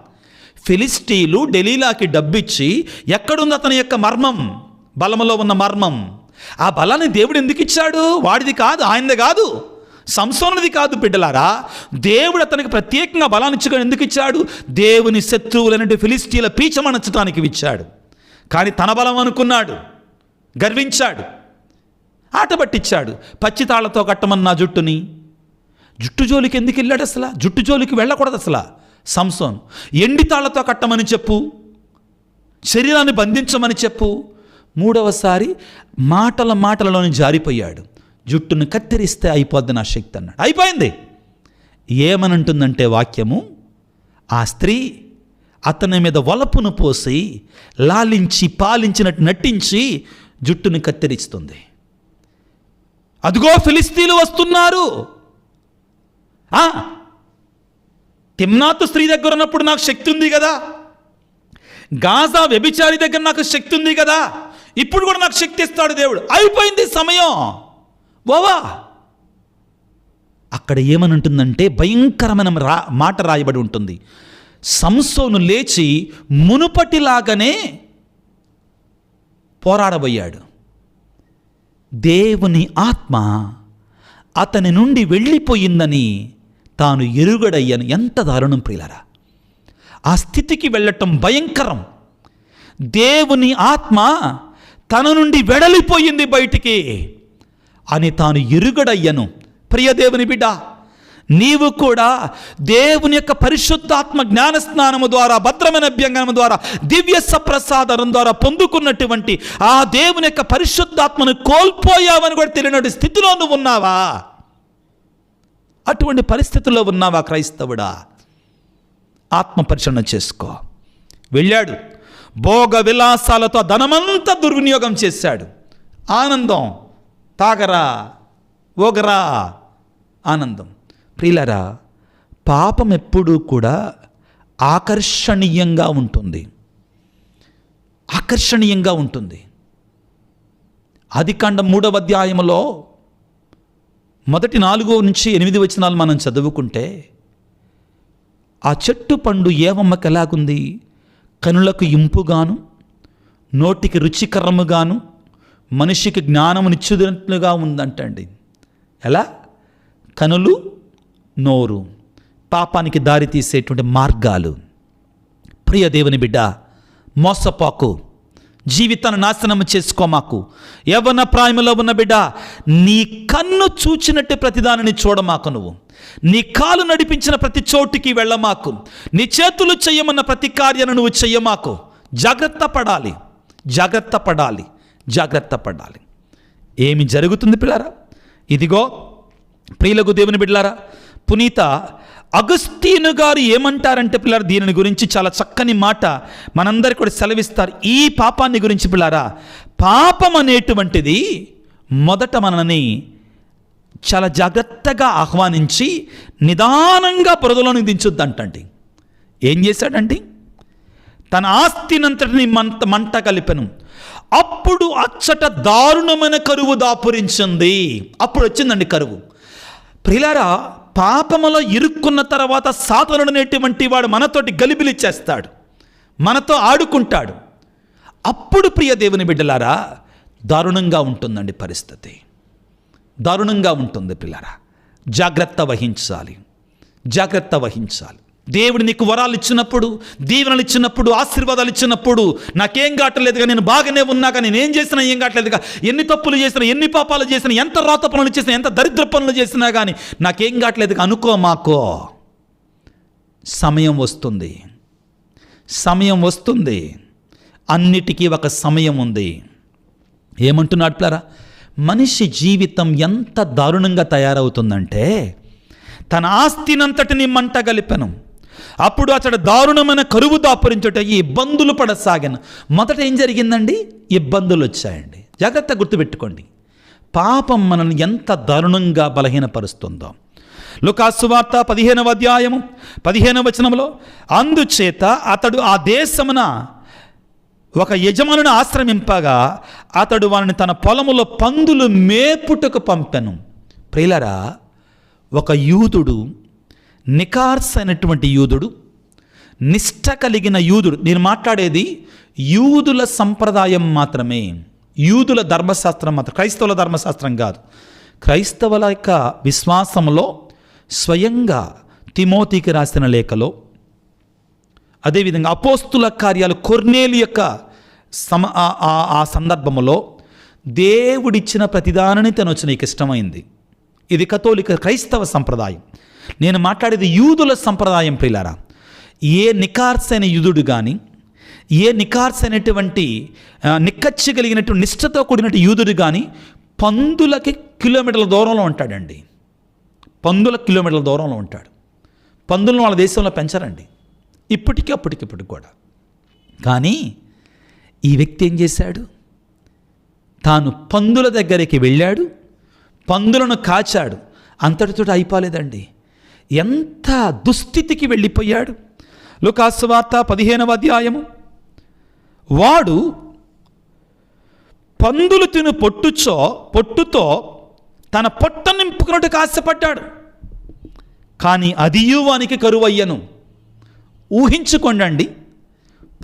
ఫిలిస్టీలు డెలీలాకి డబ్బిచ్చి, ఎక్కడుంది అతని యొక్క మర్మం, బలంలో ఉన్న మర్మం, ఆ బలాన్ని దేవుడు ఎందుకు ఇచ్చాడు? వాడిది కాదు, ఆయనది కాదు, సంసోనుది కాదు బిడ్డలారా. దేవుడు అతనికి ప్రత్యేకంగా బలాన్ని ఇచ్చుకొని ఎందుకు ఇచ్చాడు? దేవుని శత్రువులైన ఫిలిస్టీల పీచమనచడానికి ఇచ్చాడు. కానీ తన బలం అనుకున్నాడు, గర్వించాడు, ఆట పట్టించాడు. పచ్చితాళ్లతో కట్టమన్నా జుట్టుని, జుట్టు జోలికి ఎందుకు వెళ్ళాడు? అసలు జుట్టు జోలికి వెళ్ళకూడదు అసలు. సంసోన్ ఎండి తాళ్లతో కట్టమని చెప్పు, శరీరాన్ని బంధించమని చెప్పు. 3వసారి మాటలలోని జారిపోయాడు. జుట్టును కత్తిరిస్తే అయిపోద్ది నా శక్తి అన్నాడు. అయిపోయింది. ఏమనంటుందంటే వాక్యము, ఆ స్త్రీ అతని మీద వలపును పోసి లాలించి పాలించినట్టు నటించి జుట్టును కత్తిరిస్తుంది. అదిగో ఫిలిస్తీన్లు వస్తున్నారు. తిమ్నాతు స్త్రీ దగ్గర ఉన్నప్పుడు నాకు శక్తి ఉంది కదా, గాజా వ్యభిచారి దగ్గర నాకు శక్తి ఉంది కదా, ఇప్పుడు కూడా నాకు శక్తి ఇస్తాడు దేవుడు. అయిపోయింది సమయం. ఓవా. అక్కడ ఏమనుంటుందంటే భయంకరమైన మాట రాయబడి ఉంటుంది. సంసోను లేచి మునుపటిలాగానే పోరాడబోయాడు. దేవుని ఆత్మ అతని నుండి వెళ్ళిపోయిందని తాను ఎరుగడయ్యను. ఎంత దారుణం ప్రియులారా! ఆ స్థితికి వెళ్ళటం భయంకరం. దేవుని ఆత్మ తన నుండి వెడలిపోయింది బయటికి అని తాను ఎరుగడయ్యను. ప్రియ దేవుని బిడ్డ, నీవు కూడా దేవుని యొక్క పరిశుద్ధాత్మ జ్ఞానస్నానము ద్వారా, భద్రమైన అభ్యంగనము ద్వారా, దివ్య సప్రసాదం ద్వారా పొందుకున్నటువంటి ఆ దేవుని యొక్క పరిశుద్ధాత్మను కోల్పోయావని కూడా తెలియనటువంటి స్థితిలో నువ్వు ఉన్నావా? అటువంటి పరిస్థితుల్లో ఉన్నావా క్రైస్తవుడా? ఆత్మ పరిశీలన చేసుకో. వెళ్ళాడు, భోగ విలాసాలతో ధనమంతా దుర్వినియోగం చేశాడు. ఆనందం, తాగరా, ఓగరా, ఆనందం. ప్రియులారా, పాపం ఎప్పుడూ కూడా ఆకర్షణీయంగా ఉంటుంది. ఆకర్షణీయంగా ఉంటుంది. ఆదికాండం 3వ అధ్యాయంలో మొదటి 4 నుంచి 8 వచనాలు మనం చదువుకుంటే ఆ చెట్టు పండు ఏవమ్మకి ఎలాగుంది? కనులకు ఇంపుగాను, నోటికి రుచికరముగాను, మనిషికి జ్ఞానమునిచ్చుదినట్లుగా ఉందంటండి. ఎలా? కనులు, నోరు, పాపానికి దారి తీసేటువంటి మార్గాలు. ప్రియ దేవుని బిడ్డ, మోసపోకు, జీవితాన్ని నాశనం చేసుకోమాకు. యవ్వన ప్రాయములో ఉన్న బిడ్డ, నీ కన్ను చూచినట్టు ప్రతిదానిని చూడమాకు. నువ్వు నీ కాలు నడిపించిన ప్రతి చోటుకి వెళ్ళమాకు. నీ చేతులు చెయ్యమన్న ప్రతి కార్యాన్ని నువ్వు చెయ్యమాకు. జాగ్రత్త పడాలి, జాగ్రత్త పడాలి, జాగ్రత్త పడాలి. ఏమి జరుగుతుంది పిల్లారా? ఇదిగో ప్రియులకు దేవుని బిడ్డలారా, పునీత అగస్తీను గారు ఏమంటారంటే పిల్లారా, దీనిని గురించి చాలా చక్కని మాట మనందరికీ కూడా సెలవిస్తారు. ఈ పాపాన్ని గురించి పిల్లారా, పాపం అనేటువంటిది మొదట మనని చాలా జాగ్రత్తగా ఆహ్వానించి నిదానంగా బురదలోనికి దించుద్దంటండి. ఏం చేశాడండి? తన ఆస్తినంతటిని మంట కలిపెను. అప్పుడు అచ్చట దారుణమైన కరువు దాపురించింది. అప్పుడు వచ్చిందండి కరువు. ప్రియులారా, పాపములో ఇరుక్కున్న తర్వాత సాతానుడు అనేటువంటి వాడు మనతోటి గలిబిలి చేస్తాడు, మనతో ఆడుకుంటాడు. అప్పుడు ప్రియ దేవుని బిడ్డలారా, దారుణంగా ఉంటుందండి పరిస్థితి, దారుణంగా ఉంటుంది. పిల్లరా, జాగ్రత్త వహించాలి, జాగ్రత్త వహించాలి. దేవుడు నీకు వరాలు ఇచ్చినప్పుడు, దీవెనలు ఇచ్చినప్పుడు, ఆశీర్వాదాలు ఇచ్చినప్పుడు, నాకేం కావట్లేదుగా, నేను బాగానే ఉన్నాగా, నేనేం చేసినా ఏం కావట్లేదుగా, ఎన్ని తప్పులు చేసినా, ఎన్ని పాపాలు చేసినా, ఎంత రాత పనులు చేసినా, ఎంత దరిద్ర పనులు చేసినా కానీ నాకేం కావట్లేదుగా అనుకో మాకో. సమయం వస్తుంది, సమయం వస్తుంది. అన్నిటికీ ఒక సమయం ఉంది. ఏమంటున్నాడు పిల్లరా? మనిషి జీవితం ఎంత దారుణంగా తయారవుతుందంటే, తన ఆస్తినంతటిని మంట గలిపెను. అప్పుడు అతడు దారుణమైన కరువు దాపురించుట ఈ ఇబ్బందులు పడసాగాను. మొదట ఏం జరిగిందండి? ఇబ్బందులు వచ్చాయండి. జాగ్రత్త గుర్తుపెట్టుకోండి, పాపం మనల్ని ఎంత దారుణంగా బలహీనపరుస్తుందో. లూకాసు వార్త 15వ అధ్యాయము 15వ వచనంలో, అందుచేత అతడు ఆ దేశమున ఒక యజమానుని ఆశ్రమింపగా అతడు వారిని తన పొలములో పందులు మేపుటకు పంపెను. ప్రియులారా, ఒక యూదుడు, నికార్స్ అయినటువంటి యూదుడు, నిష్ఠ కలిగిన యూదుడు, నేను మాట్లాడేది యూదుల సంప్రదాయం మాత్రమే, యూదుల ధర్మశాస్త్రం మాత్రం, క్రైస్తవుల ధర్మశాస్త్రం కాదు. క్రైస్తవుల యొక్క విశ్వాసంలో స్వయంగా తిమోతికి రాసిన లేఖలో, అదేవిధంగా అపోస్తుల కార్యాలు కొర్నేలు యొక్క ఆ సందర్భంలో దేవుడిచ్చిన ప్రతిదానిని తనొచ్చి నీకు ఇష్టమైంది. ఇది కథోలిక క్రైస్తవ సంప్రదాయం. నేను మాట్లాడేది యూదుల సంప్రదాయం. ప్రియులారా, ఏ నికార్సైన యూదుడు కానీ, ఏ నికార్సైనటువంటి నిక్కచ్చి కలిగినటువంటి నిష్ఠతో కూడినటువంటి యూదుడు కానీ పందులకి కిలోమీటర్ల దూరంలో ఉంటాడండి. పందుల కిలోమీటర్ల దూరంలో ఉంటాడు. పందులను వాళ్ళ దేశంలో పెంచరండి, ఇప్పటికి కూడా. కానీ ఈ వ్యక్తి ఏం చేశాడు? తాను పందుల దగ్గరికి వెళ్ళాడు, పందులను కాచాడు. అంతటితో అయిపోలేదండి, ఎంత దుస్థితికి వెళ్ళిపోయాడు. లూకాసు వార్త 15వ అధ్యాయము, వాడు పందులు తిను పొట్టుతో తన పొట్ట నింపుకున్నట్టుకు ఆశపడ్డాడు, కానీ అదియు వానికి కరువయ్యను. ఊహించుకోండి,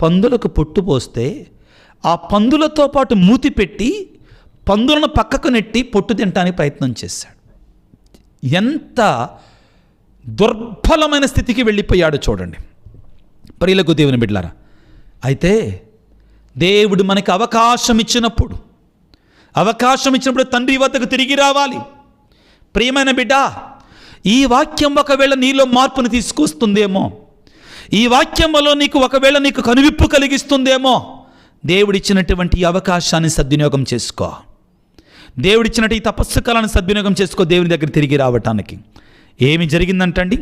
పందులకు పొట్టు పోస్తే ఆ పందులతో పాటు మూతి పెట్టి పందులను పక్కకు నెట్టి పొట్టు తినడానికి ప్రయత్నం చేశాడు. ఎంత దుర్బలమైన స్థితికి వెళ్ళిపోయాడు చూడండి ప్రియులకు దేవుని బిడ్డలారా. అయితే దేవుడు మనకి అవకాశం ఇచ్చినప్పుడు తండ్రి వద్దకు తిరిగి రావాలి. ప్రియమైన బిడ్డ, ఈ వాక్యం ఒకవేళ నీలో మార్పును తీసుకొస్తుందేమో, ఈ వాక్యం వల్ల ఒకవేళ నీకు కనువిప్పు కలిగిస్తుందేమో. దేవుడిచ్చినటువంటి ఈ అవకాశాన్ని సద్వినియోగం చేసుకో. దేవుడిచ్చినట్టు ఈ తపస్సు కాలాన్ని సద్వినియోగం చేసుకో, దేవుని దగ్గర తిరిగి రావటానికి. ఏమి జరిగిందంటండి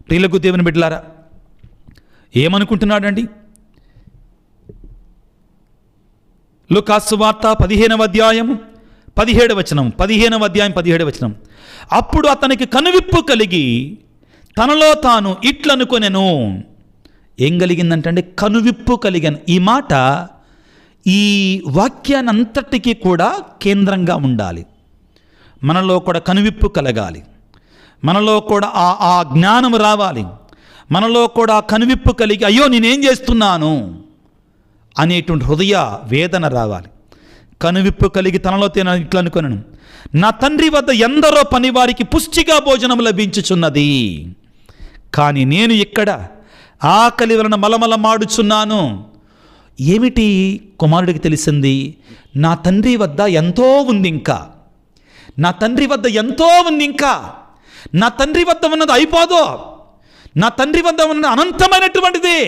ప్రియులకు దేవుని బిడ్డలారా? ఏమనుకుంటున్నాడండి? లూకాసు వార్త 15వ అధ్యాయం 17వ వచనం, 15వ అధ్యాయం 17వ వచనం. అప్పుడు అతనికి కనువిప్పు కలిగి తనలో తాను ఇట్లనుకొనెను. ఏం కలిగిందంటే కనువిప్పు కలిగాను. ఈ మాట ఈ వాక్యానంతటికీ కూడా కేంద్రంగా ఉండాలి. మనలో కూడా కనువిప్పు కలగాలి, మనలో కూడా ఆ జ్ఞానం రావాలి, మనలో కూడా కనువిప్పు కలిగి అయ్యో నేనేం చేస్తున్నాను అనేటువంటి హృదయ వేదన రావాలి. కనువిప్పు కలిగి తనలో ఇట్లా అనుకున్నాను, నా తండ్రి వద్ద ఎందరో పనివారికి పుష్టిగా భోజనం లభించుచున్నది, కానీ నేను ఇక్కడ ఆకలి వలన మలమలమాడుచున్నాను. ఏమిటి కుమారుడికి తెలిసింది? నా తండ్రి వద్ద ఎంతో ఉంది, ఇంకా నా తండ్రి వద్ద ఎంతో ఉంది, ఇంకా నా తండ్రి వద్ద ఉన్నది అయిపోదో, నా తండ్రి వద్ద ఉన్న అనంతమైనటువంటిది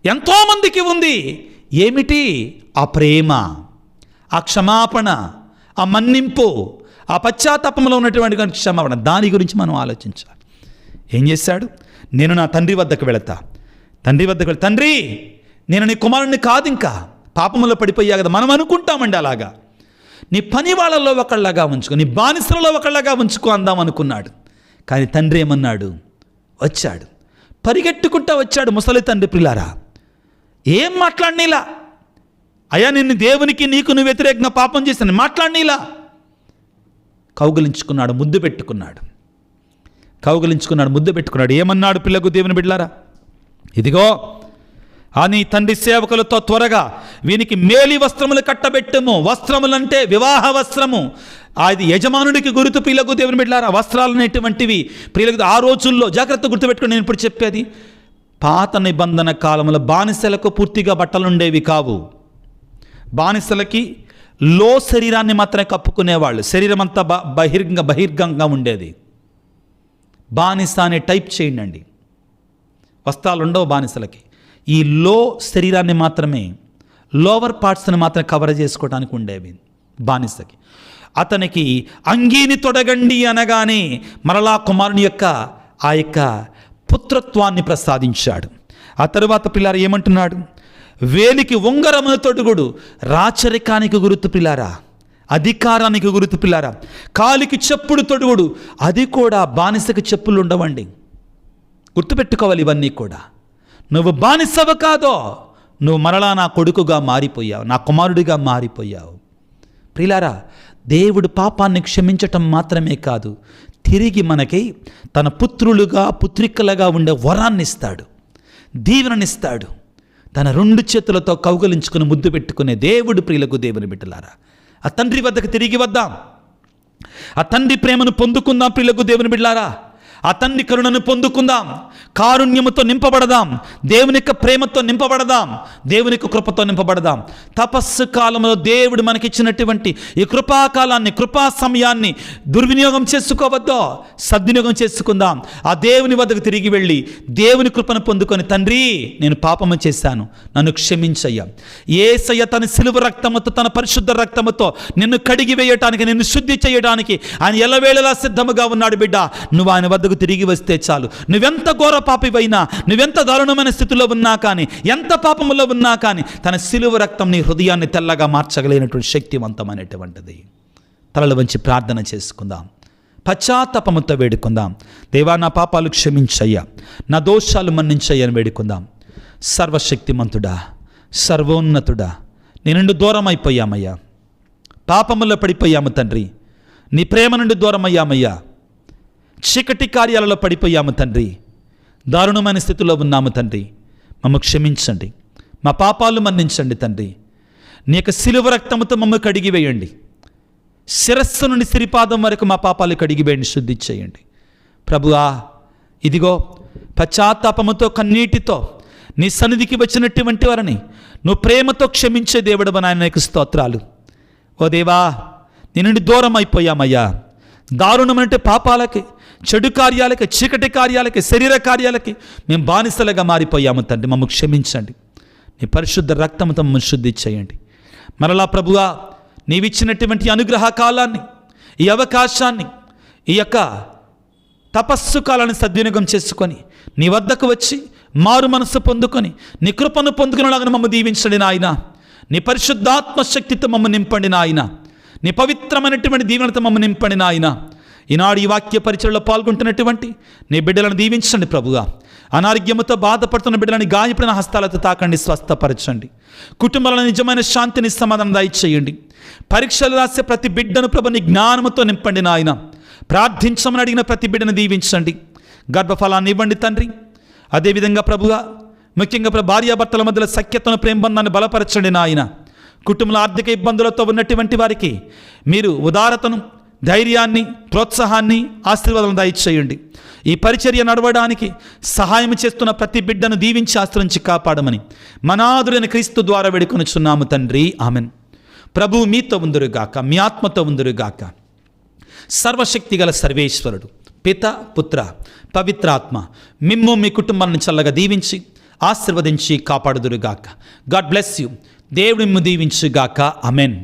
ఎంతోమందికి ఉంది. ఏమిటి? ఆ ప్రేమ, ఆ క్షమాపణ, ఆ మన్నింపు, ఆ పశ్చాత్తాపంలో ఉన్నటువంటి క్షమాపణ, దాని గురించి మనం ఆలోచించాలి. ఏం చేశాడు? నేను నా తండ్రి వద్దకు వెళతా, తండ్రి వద్దకు వెళ్ తండ్రి నేను నీ కుమారుణ్ణి కాదు, ఇంకా పాపములో పడిపోయా కదా. మనం అనుకుంటామండి అలాగా. నీ పని వాళ్ళలో ఒకళ్ళగా ఉంచుకో, నీ బానిసలలో ఒకళ్ళగా ఉంచుకో అందాం అనుకున్నాడు. కానీ తండ్రి ఏమన్నాడు? వచ్చాడు, పరిగెట్టుకుంటా వచ్చాడు. ముసలి తండ్రి పిల్లారా, ఏం మాట్లాడినీలా, అయ్యా నిన్ను దేవునికి నీకు నువ్వు వ్యతిరేకంగా పాపం చేశాను మాట్లాడినీలా. కౌగిలించుకున్నాడు, ముద్దు పెట్టుకున్నాడు, ముద్దు పెట్టుకున్నాడు. ఏమన్నాడు పిల్లకు? దేవుని బిడ్డలారా, ఇదిగో అని తండ్రి సేవకులతో త్వరగా వీనికి మేలి వస్త్రములు కట్టబెట్టము. వస్త్రములంటే వివాహ వస్త్రము, అది యజమానుడికి గుర్తు. పిల్లకు దేవుని బిడ్డలారా, వస్త్రాలు అనేటువంటివి ప్రియులకు ఆ రోజుల్లో జాగ్రత్త గుర్తుపెట్టుకుని నేను ఇప్పుడు చెప్పేది, పాత నిబంధన కాలంలో బానిసలకు పూర్తిగా బట్టలు ఉండేవి కావు. బానిసలకి లో శరీరాన్ని మాత్రమే కప్పుకునేవాళ్ళు, శరీరం అంతా బహిర్గంగా ఉండేది. బానిస అనే టైప్ చేయండి అండి, వస్త్రాలు ఉండవు బానిసలకి. ఈ లో శరీరాన్ని మాత్రమే, లోవర్ పార్ట్స్ని మాత్రమే కవర్ చేసుకోవడానికి ఉండేవి బానిసకి. అతనికి అంగీని తొడగండి అనగానే మరలా కుమారుని యొక్క ఆ యొక్క పుత్రత్వాన్ని ప్రసాదించాడు. ఆ తరువాత పిల్లారా ఏమంటున్నాడు? వేలికి ఉంగరమున తొడుగుడు రాచరికానికి గుర్తు పిల్లారా, అధికారానికి గుర్తు పిల్లారా. కాలికి చెప్పుడు తొడుగుడు, అది కూడా బానిసకి చెప్పులు ఉండవండి. గుర్తుపెట్టుకోవాలి ఇవన్నీ కూడా. నువ్వు బానిసవ కాదో, నువ్వు మరలా నా కొడుకుగా మారిపోయావు, నా కుమారుడిగా మారిపోయావు. ప్రియులారా, దేవుడు పాపాన్ని క్షమించటం మాత్రమే కాదు, తిరిగి మనకి తన పుత్రులుగా పుత్రికలుగా ఉండే వరాన్ని ఇస్తాడు, దీవెననిస్తాడు. తన రెండు చేతులతో కౌగలించుకుని ముద్దు పెట్టుకునే దేవుడు. ప్రియులకు దేవుని బిడ్డలారా, ఆ తండ్రి వద్దకు తిరిగి వద్దాం, ఆ తండ్రి ప్రేమను పొందుకుందాం. ప్రియులకు దేవుని బిడ్డలారా, ఆ తండ్రి కరుణను పొందుకుందాం, కారుణ్యముతో నింపబడదాం, దేవుని యొక్క ప్రేమతో నింపబడదాం, దేవుని యొక్క కృపతో నింపబడదాం. తపస్సు కాలంలో దేవుడు మనకిచ్చినటువంటి ఈ కృపాకాలాన్ని, కృపా సమయాన్ని దుర్వినియోగం చేసుకోవద్దో, సద్వినియోగం చేసుకుందాం. ఆ దేవుని వద్దకు తిరిగి వెళ్ళి దేవుని కృపను పొందుకొని, తండ్రి నేను పాపము చేశాను, నన్ను క్షమించయ్యా. యేసయ్య తన సిలువ రక్తముతో, తన పరిశుద్ధ రక్తముతో నిన్ను కడిగి వేయటానికి, నిన్ను శుద్ధి చేయడానికి ఆయన ఎల్లవేళలా సిద్ధముగా ఉన్నాడు. బిడ్డ, నువ్వు ఆయన వద్దకు తిరిగి వస్తే చాలు. నువ్వెంత ఘోర పాపివైనా, నువ్వెంత దారుణమైన స్థితిలో ఉన్నా కానీ, ఎంత పాపములో ఉన్నా కానీ, తన సిలువ రక్తం నీ హృదయాన్ని తెల్లగా మార్చగలిగినటువంటి శక్తివంతమైనటువంటిది. తలలు వంచి ప్రార్థన చేసుకుందాం, పశ్చాత్తాపముతో వేడుకుందాం. దేవా, నా పాపాలు క్షమించయ్యా, నా దోషాలు మన్నించయ్యని వేడుకుందాం. సర్వశక్తిమంతుడా, సర్వోన్నతుడా, నీ నుండి దూరం అయిపోయామయ్యా, పాపములో పడిపోయాము తండ్రి, నీ ప్రేమ నుండి దూరం అయ్యామయ్యా, చీకటి కార్యాలలో పడిపోయాము తండ్రి, దారుణమైన స్థితిలో ఉన్నాము తండ్రి. మమ్మల్ని క్షమించండి, మా పాపాలు మన్నించండి తండ్రి. నీ యొక్క సిలువ రక్తముతో మమ్మల్ని కడిగివేయండి, శిరస్సు నుండి సిరిపాదం వరకు మా పాపాలు కడిగివేయండి, శుద్ధి చేయండి. ప్రభువా, ఇదిగో పశ్చాత్తాపముతో కన్నీటితో నీ సన్నిధికి వచ్చినటువంటి వారిని నువ్వు ప్రేమతో క్షమించే దేవుడు నాయన, నీకు స్తోత్రాలు. ఓ దేవా, నీ నుండి దూరం అయిపోయామయ్యా, దారుణమంటే పాపాలకి, చెడు కార్యాలకి, చీకటి కార్యాలకి, శరీర కార్యాలకి మేము బానిసలుగా మారిపోయాము తండ్రి. మమ్మల్ని క్షమించండి, నీ పరిశుద్ధ రక్తంతో మమ్మల్ని శుద్ధి చేయండి. మరలా ప్రభువా, నీవిచ్చినటువంటి అనుగ్రహ కాలాన్ని, ఈ అవకాశాన్ని, ఈ యొక్క తపస్సు కాలాన్ని సద్వినియోగం చేసుకొని నీ వద్దకు వచ్చి మారు మనసు పొందుకొని నీ కృపను పొందుకునేలాగా మమ్మల్ని దీవించండి నాయన. నీ పరిశుద్ధాత్మ శక్తితో మమ్మల్ని నింపండి నాయన, నీ పవిత్రమైనటువంటి దీవెనతో మమ్మల్ని నింపండి నాయన. ఈనాడు ఈ వాక్య పరిచయలో పాల్గొంటున్నటువంటి నీ బిడ్డలను దీవించండి ప్రభుగా. అనారోగ్యముతో బాధపడుతున్న బిడ్డలని గాయపడిన హస్తాలతో తాకండి, స్వస్థపరచండి. కుటుంబాలను నిజమైన శాంతిని, సమాధానం దయచేయండి. పరీక్షలు రాసే ప్రతి బిడ్డను ప్రభు నీ జ్ఞానముతో నింపండి నాయన. ప్రార్థించమని అడిగిన ప్రతి బిడ్డను దీవించండి, గర్భఫలాన్ని ఇవ్వండి తండ్రి. అదేవిధంగా ప్రభుగా ముఖ్యంగా భార్యాభర్తల మధ్యలో సఖ్యతను, ప్రేమబంధాన్ని బలపరచండి నాయన. కుటుంబంలో ఆర్థిక ఇబ్బందులతో ఉన్నటువంటి వారికి మీరు ఉదారతను, ధైర్యాన్ని, ప్రోత్సాహాన్ని, ఆశీర్వాదాలను దయచేయండి. ఈ పరిచర్య నడవడానికి సహాయం చేస్తున్న ప్రతి బిడ్డను దీవించి ఆశ్రయించి కాపాడమని మనాదుడైన క్రీస్తు ద్వారా వేడుకొనుచున్నాము తండ్రి, ఆమెన్. ప్రభువు మీతో ఉందురుగాక, మీ ఆత్మతో ఉందురుగాక. సర్వశక్తిగల సర్వేశ్వరుడు పిత, పుత్ర, పవిత్రాత్మ మిమ్ము మీ కుటుంబాలను చల్లగా దీవించి ఆశీర్వదించి కాపాడుదురుగాక. God bless you. దేవుడు మిమ్ము దీవించుగాక. ఆమెన్.